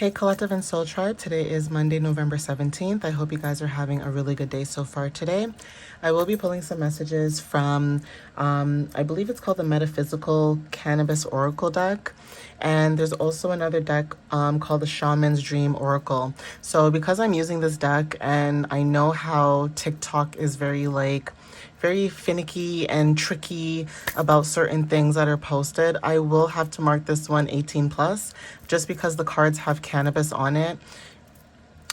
Hey Collective and Soul Tribe, today is Monday, November 17th. I hope you guys are having a really good day so far today. I will be pulling some messages from, I believe it's called the Metaphysical Cannabis Oracle deck. And there's also another deck called the Shaman's Dream Oracle. So because I'm using this deck and I know how TikTok is very finicky and tricky about certain things that are posted, I will have to mark this one 18 plus just because the cards have cannabis on it.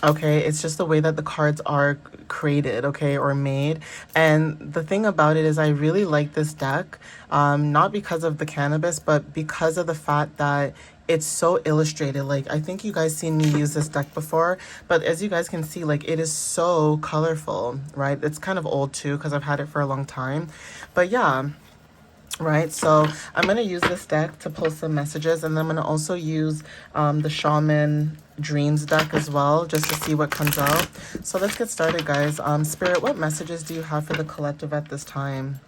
Okay, it's just the way that the cards are created, okay, or made. And the thing about it is I really like this deck, not because of the cannabis, but because of the fact that it's so illustrated. Like, I think you guys seen me use this deck before, but as you guys can see, like, it is so colorful, right? It's kind of old too because I've had it for a long time. But yeah, right, so I'm going to use this deck to pull some messages, and then I'm going to also use the Shaman Dreams deck as well, just to see what comes out. So let's get started, guys. Spirit, what messages do you have for the collective at this time?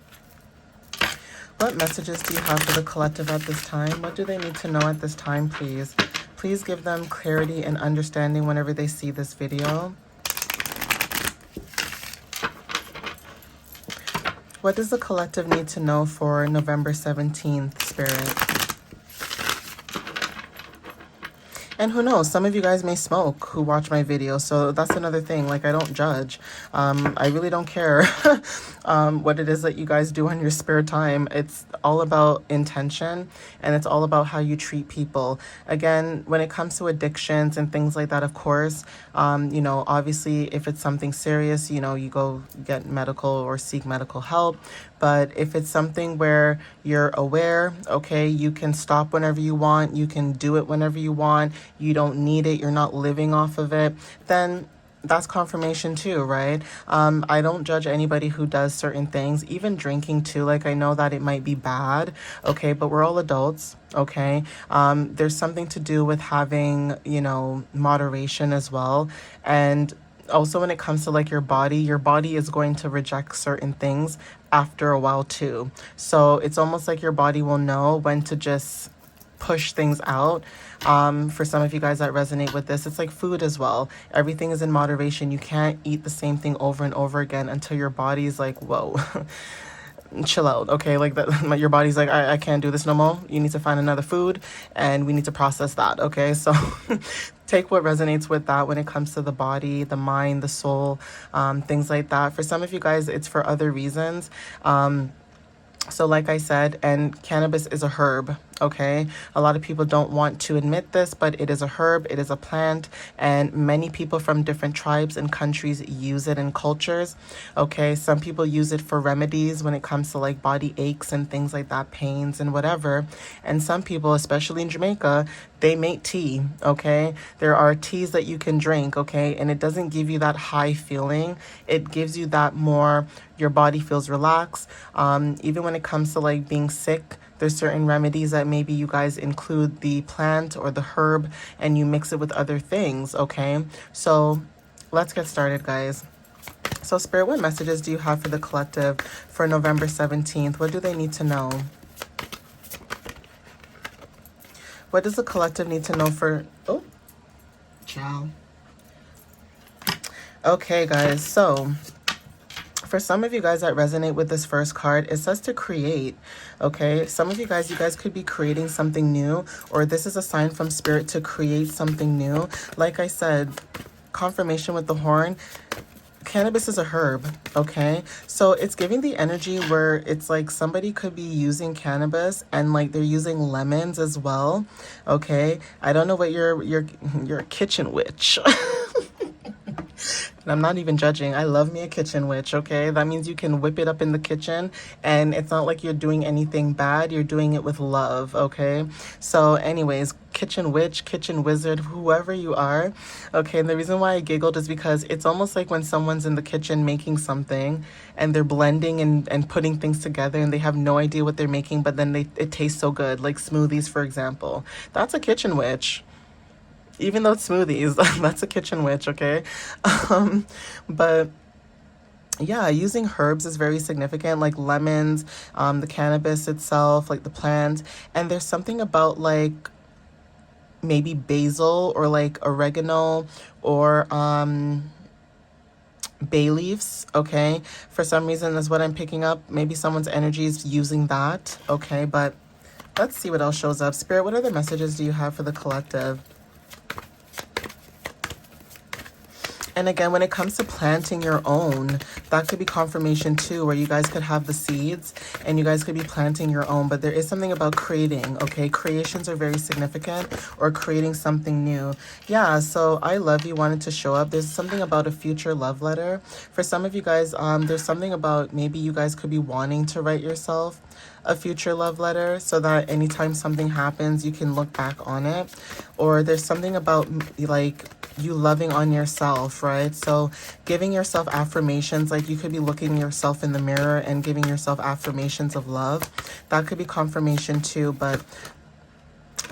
What messages do you have for the collective at this time? What do they need to know at this time, please? Please give them clarity and understanding whenever they see this video. What does the collective need to know for November 17th, Spirit? And who knows, some of you guys may smoke who watch my video, so that's another thing. Like, I don't judge. I really don't care what it is that you guys do on your spare time. It's all about intention, and it's all about how you treat people. Again, when it comes to addictions and things like that, of course, you know, obviously, if it's something serious, you know, you go get medical or seek medical help. But if it's something where you're aware, okay, you can stop whenever you want, you can do it whenever you want, you don't need it, you're not living off of it, then that's confirmation too, right? I don't judge anybody who does certain things, even drinking too. Like, I know that it might be bad, okay, but we're all adults, okay? There's something to do with having, you know, moderation as well. And also when it comes to like your body is going to reject certain things after a while too. So it's almost like your body will know when to just push things out. For some of you guys that resonate with this, it's like food as well. Everything is in moderation. You can't eat the same thing over and over again until your body's like, whoa, chill out, okay? Like that, your body's like, I can't do this no more. You need to find another food, and we need to process that, okay? So take what resonates with that when it comes to the body, the mind, the soul, things like that. For some of you guys, it's for other reasons. So like I said, and cannabis is a herb, okay? A lot of people don't want to admit this, but it is a herb, it is a plant, and many people from different tribes and countries use it in cultures, okay? Some people use it for remedies when it comes to like body aches and things like that, pains and whatever. And some people, especially in Jamaica, they make tea, okay? There are teas that you can drink, okay? And it doesn't give you that high feeling. It gives you that more, your body feels relaxed. Even when it comes to like being sick, there's certain remedies that maybe you guys include the plant or the herb and you mix it with other things, okay? So let's get started, guys. So Spirit, what messages do you have for the collective for November 17th? What do they need to know? What does the collective need to know for... Oh, ciao. Okay, guys, so for some of you guys that resonate with this first card, it says to create, okay? Some of you guys could be creating something new, or this is a sign from Spirit to create something new. Like I said, confirmation with the horn. Cannabis is a herb, okay? So it's giving the energy where it's like somebody could be using cannabis and like they're using lemons as well, okay? I don't know what you're a kitchen witch. And I'm not even judging. I love me a kitchen witch, okay? That means you can whip it up in the kitchen and it's not like you're doing anything bad. You're doing it with love, okay? So anyways, kitchen witch, kitchen wizard, whoever you are, okay? And the reason why I giggled is because it's almost like when someone's in the kitchen making something and they're blending and putting things together and they have no idea what they're making, but then it tastes so good, like smoothies, for example. That's a kitchen witch. Even though it's smoothies, that's a kitchen witch, okay? But yeah, using herbs is very significant, like lemons, the cannabis itself, like the plant. And there's something about like maybe basil or like oregano or bay leaves, okay? For some reason, is what I'm picking up. Maybe someone's energy is using that, okay? But let's see what else shows up. Spirit, what other messages do you have for the collective? And again, when it comes to planting your own, that could be confirmation too, where you guys could have the seeds and you guys could be planting your own. But there is something about creating, okay? Creations are very significant, or creating something new. Yeah, so I love you wanted to show up. There's something about a future love letter. For some of you guys, there's something about maybe you guys could be wanting to write yourself a future love letter so that anytime something happens, you can look back on it. Or there's something about like you loving on yourself, right? So giving yourself affirmations, like you could be looking yourself in the mirror and giving yourself affirmations of love. That could be confirmation too, but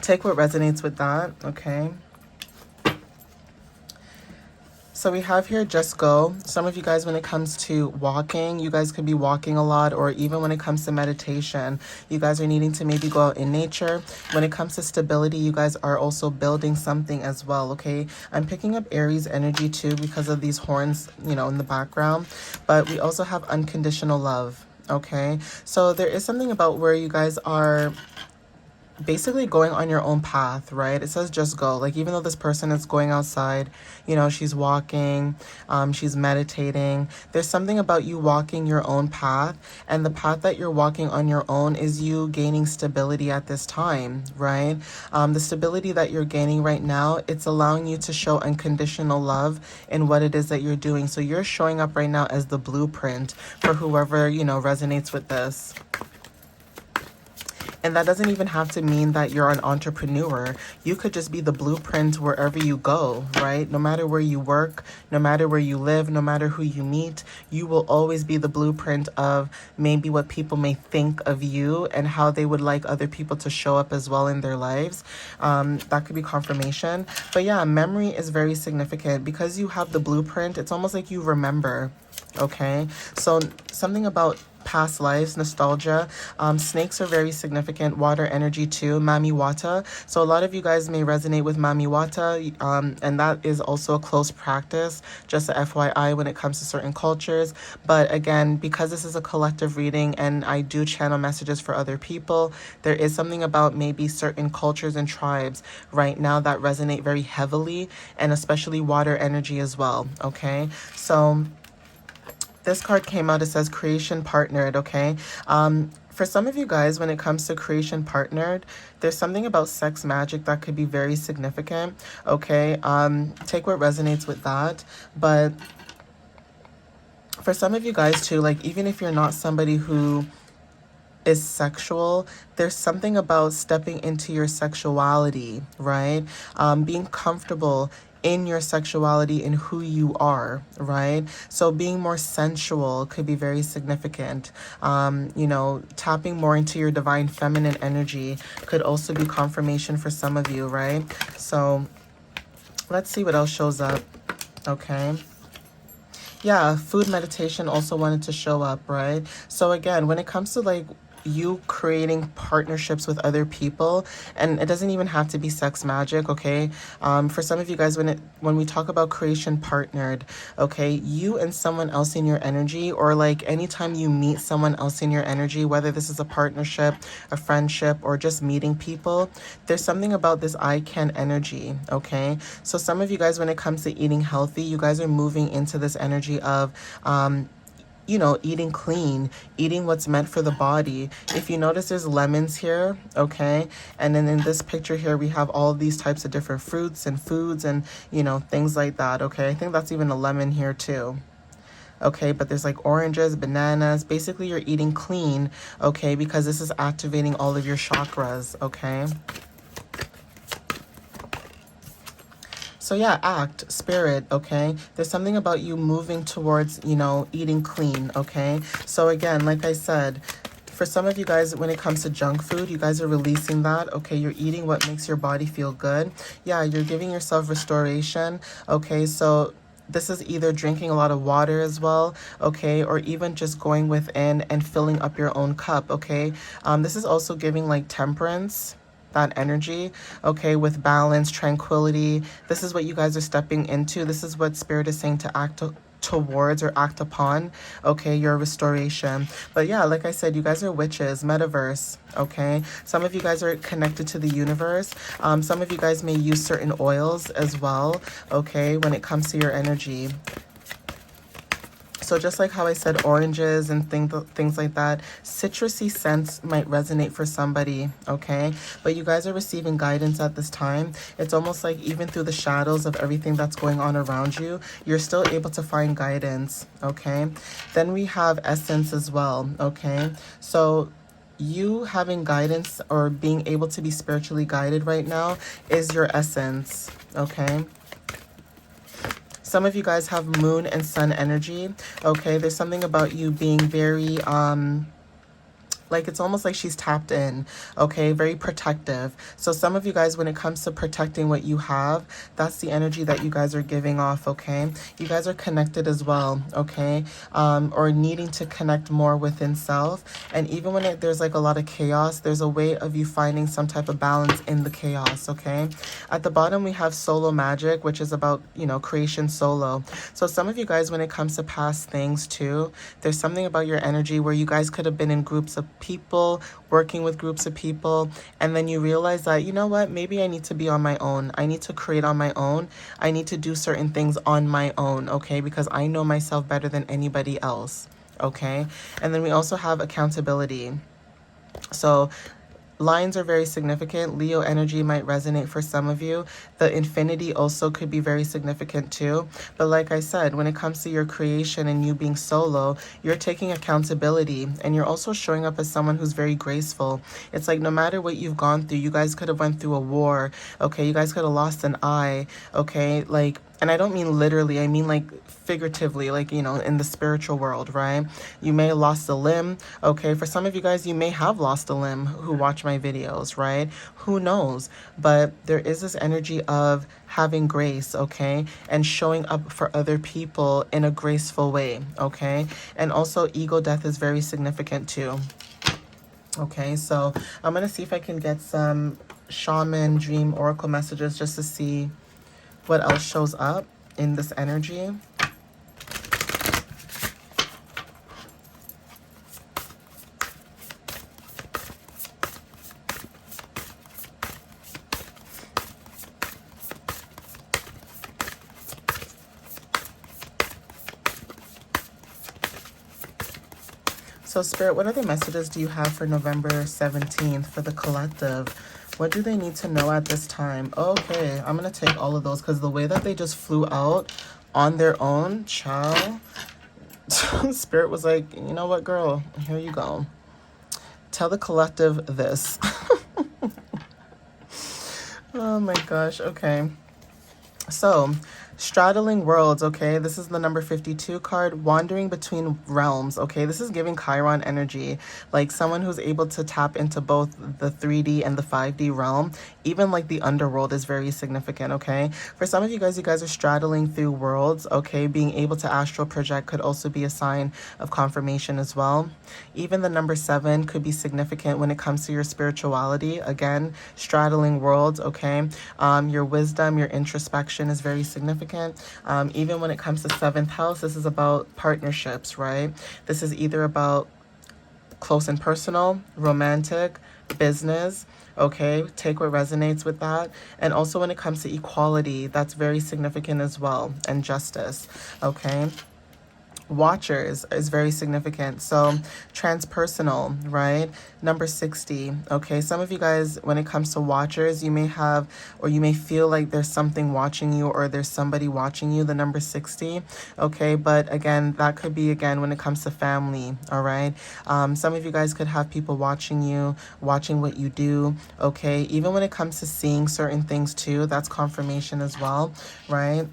take what resonates with that, okay? So we have here, just go. Some of you guys, when it comes to walking, you guys could be walking a lot, or even when it comes to meditation, you guys are needing to maybe go out in nature. When it comes to stability, you guys are also building something as well, okay? I'm picking up Aries energy too because of these horns, you know, in the background. But we also have unconditional love, okay? So there is something about where you guys are basically going on your own path, right? It says just go. Like, even though this person is going outside, you know, she's walking, she's meditating. There's something about you walking your own path, and the path that you're walking on your own is you gaining stability at this time, right? The stability that you're gaining right now, it's allowing you to show unconditional love in what it is that you're doing. So you're showing up right now as the blueprint for whoever, you know, resonates with this. And that doesn't even have to mean that you're an entrepreneur. You could just be the blueprint wherever you go, right? No matter where you work, no matter where you live, no matter who you meet, you will always be the blueprint of maybe what people may think of you and how they would like other people to show up as well in their lives. That could be confirmation. But yeah, memory is very significant. Because you have the blueprint, it's almost like you remember, okay? So something about past lives, nostalgia. Snakes are very significant. Water energy too. Mami Wata. So a lot of you guys may resonate with Mami Wata, and that is also a close practice, just a FYI when it comes to certain cultures. But again, because this is a collective reading and I do channel messages for other people, there is something about maybe certain cultures and tribes right now that resonate very heavily, and especially water energy as well, okay? So this card came out, it says creation partnered, okay? For some of you guys, when it comes to creation partnered, there's something about sex magic that could be very significant, okay? Take what resonates with that. But for some of you guys too, like, even if you're not somebody who is sexual, there's something about stepping into your sexuality, right? Being comfortable in your sexuality and who you are, right? So being more sensual could be very significant. You know, tapping more into your divine feminine energy could also be confirmation for some of you, right? So let's see what else shows up, okay? Yeah, food meditation also wanted to show up, right? So again, when it comes to like you creating partnerships with other people, and it doesn't even have to be sex magic, okay? For some of you guys, when we talk about creation partnered, okay, you and someone else in your energy, or like anytime you meet someone else in your energy, whether this is a partnership, a friendship, or just meeting people, there's something about this I can energy, okay? So some of you guys, when it comes to eating healthy, you guys are moving into this energy of you know, eating clean, eating what's meant for the body. If you notice, there's lemons here, okay? And then in this picture here, we have all these types of different fruits and foods and, you know, things like that, okay? I think that's even a lemon here too. Okay, but there's like oranges, bananas. Basically, you're eating clean, okay? Because this is activating all of your chakras, okay? So yeah, act, spirit, okay? There's something about you moving towards, you know, eating clean, okay? So again, like I said, for some of you guys, when it comes to junk food, you guys are releasing that, okay? You're eating what makes your body feel good. Yeah, you're giving yourself restoration, okay? So this is either drinking a lot of water as well, okay? Or even just going within and filling up your own cup, okay? This is also giving like temperance. that energy, okay, with balance, tranquility. This is what you guys are stepping into. This is what Spirit is saying to act towards or act upon, okay, your restoration. But yeah, like I said, you guys are witches, metaverse, okay. Some of you guys are connected to the universe. Some of you guys may use certain oils as well, okay, when it comes to your energy. So just like how I said oranges and things like that, citrusy scents might resonate for somebody, okay? But you guys are receiving guidance at this time. It's almost like even through the shadows of everything that's going on around you, you're still able to find guidance, okay? Then we have essence as well, okay? So you having guidance or being able to be spiritually guided right now is your essence, okay? Some of you guys have moon and sun energy, okay? There's something about you being very, like it's almost like she's tapped in, okay? Very protective. So some of you guys, when it comes to protecting what you have, that's the energy that you guys are giving off, okay? You guys are connected as well, okay? Or needing to connect more within self. And even when there's like a lot of chaos, there's a way of you finding some type of balance in the chaos, okay? At the bottom, we have solo magic, which is about, you know, creation solo. So some of you guys, when it comes to past things too, there's something about your energy where you guys could have been in groups of people, working with groups of people, and then you realize that, you know what, maybe I need to be on my own. I need to create on my own. I need to do certain things on my own, okay? Because I know myself better than anybody else, okay? And then we also have accountability. So lines are very significant. Leo energy might resonate for some of you. The infinity also could be very significant too. But like I said, when it comes to your creation and you being solo, you're taking accountability and you're also showing up as someone who's very graceful. It's like no matter what you've gone through, you guys could have went through a war, okay? You guys could have lost an eye, okay? Like, and I don't mean literally, I mean like figuratively, like, you know, in the spiritual world, right? You may have lost a limb, okay? For some of you guys, you may have lost a limb who watch my videos, right? Who knows? But there is this energy of having grace, okay? And showing up for other people in a graceful way, okay? And also ego death is very significant too. Okay, so I'm going to see if I can get some shaman dream oracle messages just to see what else shows up in this energy. So Spirit, what other messages do you have for November 17th for the collective? What do they need to know at this time? Okay, I'm going to take all of those because the way that they just flew out on their own, child, Spirit was like, you know what, girl, here you go. Tell the collective this. Oh my gosh, okay. So, straddling worlds, okay? This is the number 52 card, wandering between realms, okay? This is giving Chiron energy, like someone who's able to tap into both the 3D and the 5D realm. Even like the underworld is very significant, okay? For some of you guys are straddling through worlds, okay? Being able to astral project could also be a sign of confirmation as well. Even the number 7 could be significant when it comes to your spirituality. Again, straddling worlds, okay? Your wisdom, your introspection is very significant. Even when it comes to 7th house, this is about partnerships, right? This is either about close and personal, romantic, business, okay? Take what resonates with that. And also when it comes to equality, that's very significant as well, and justice, okay? Watchers is very significant. So transpersonal, right? Number 60. Okay, some of you guys, when it comes to watchers, you may have, or you may feel like there's something watching you or there's somebody watching you, the number 60. Okay, but again, that could be, again, when it comes to family, all right? Some of you guys could have people watching you, watching what you do, okay? Even when it comes to seeing certain things too, that's confirmation as well, right?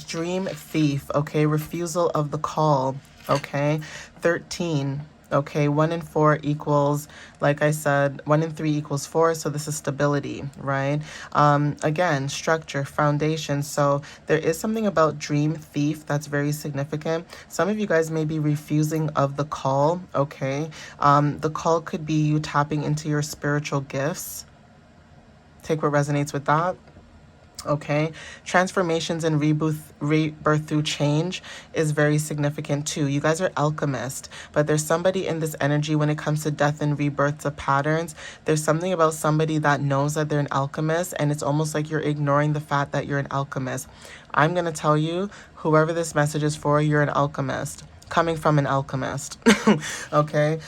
Dream thief, okay? Refusal of the call, okay? 13, okay? 1 and 4 equals, like I said, 1 and 3 equals 4, so this is stability, right? Again, structure, foundation. So there is something about dream thief that's very significant. Some of you guys may be refusing of the call, okay? The call could be you tapping into your spiritual gifts, Take what resonates with that. Okay, transformations and rebirth through change is very significant too. You guys are alchemists, but there's somebody in this energy when it comes to death and rebirth of patterns. There's something about somebody that knows that they're an alchemist, and it's almost like you're ignoring the fact that you're an alchemist. I'm going to tell you, whoever this message is for, you're an alchemist coming from an alchemist. Okay.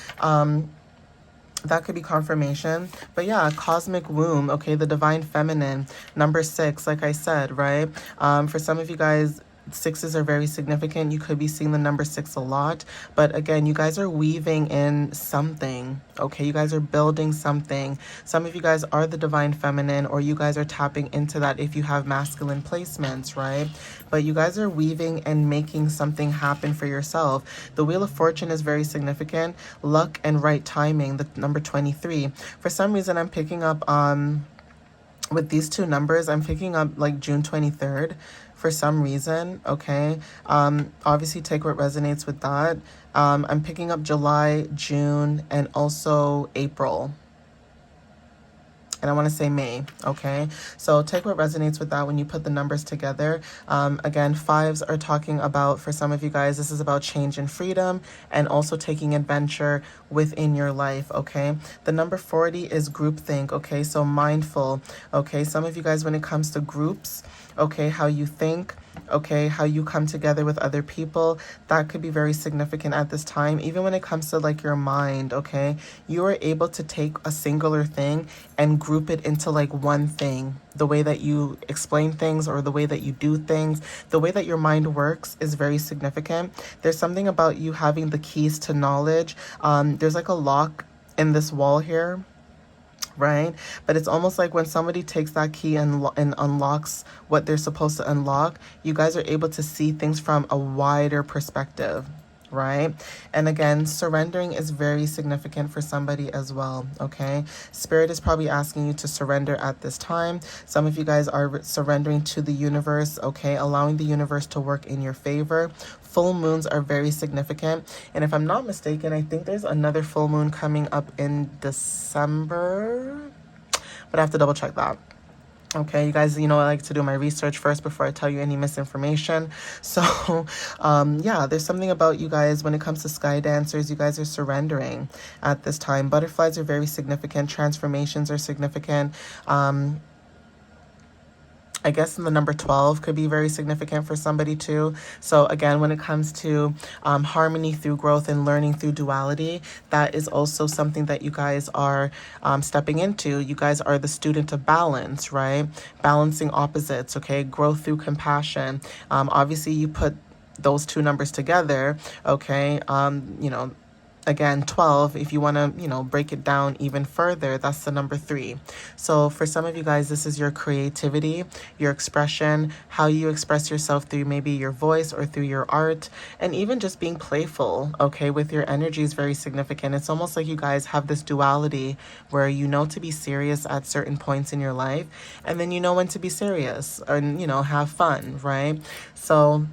That could be confirmation. But yeah, cosmic womb, okay, the divine feminine, number 6, like I said, right? For some of you guys, sixes are very significant. You could be seeing the number 6 a lot. But again, you guys are weaving in something, okay? You guys are building something. Some of you guys are the divine feminine, or you guys are tapping into that if you have masculine placements, right? But you guys are weaving and making something happen for yourself. The Wheel of Fortune is very significant. Luck and right timing, the number 23. For some reason, I'm picking up with these two numbers, I'm picking up like June 23rd for some reason, okay? Obviously take what resonates with that. I'm picking up July, June, and also April. And I want to say May, okay? So take what resonates with that when you put the numbers together. Again, 5s are talking about, for some of you guys, this is about change and freedom and also taking adventure within your life, okay? The number 40 is groupthink, okay? So mindful, okay? Some of you guys, when it comes to groups, okay, how you think, okay, how you come together with other people, that could be very significant at this time. Even when it comes to like your mind, okay, you are able to take a singular thing and group it into like one thing. The way that you explain things or the way that you do things, the way that your mind works is very significant. There's something about you having the keys to knowledge. There's like a lock in this wall here, right? But it's almost like when somebody takes that key and unlocks what they're supposed to unlock, you guys are able to see things from a wider perspective, right? And again, surrendering is very significant for somebody as well, okay? Spirit is probably asking you to surrender at this time. Some of you guys are surrendering to the universe, okay? Allowing the universe to work in your favor. Full moons are very significant. And if I'm not mistaken, I think there's another full moon coming up in December, but I have to double check that. Okay, you guys, you know, I like to do my research first before I tell you any misinformation. So, yeah, there's something about you guys when it comes to sky dancers, you guys are surrendering at this time. Butterflies are very significant. Transformations are significant. I guess the number 12 could be very significant for somebody too. So again, when it comes to harmony through growth and learning through duality, that is also something that you guys are stepping into. You guys are the student of balance, right? Balancing opposites, okay? Growth through compassion. Obviously, you put those two numbers together, okay? You know, again, 12, if you want to, you know, break it down even further, that's the number 3. So for some of you guys, this is your creativity, your expression, how you express yourself through maybe your voice or through your art, and even just being playful, okay, with your energy is very significant. It's almost like you guys have this duality where you know to be serious at certain points in your life, and then you know when to be serious and, you know, have fun, right? So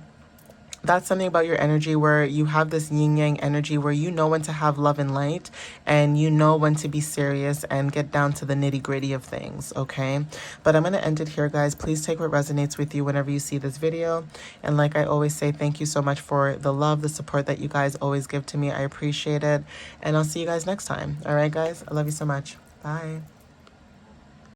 that's something about your energy where you have this yin yang energy where you know when to have love and light and you know when to be serious and get down to the nitty gritty of things, okay? But I'm going to end it here, guys. Please take what resonates with you whenever you see this video. And like I always say, thank you so much for the love, the support that you guys always give to me. I appreciate it. And I'll see you guys next time. All right, guys? I love you so much. Bye.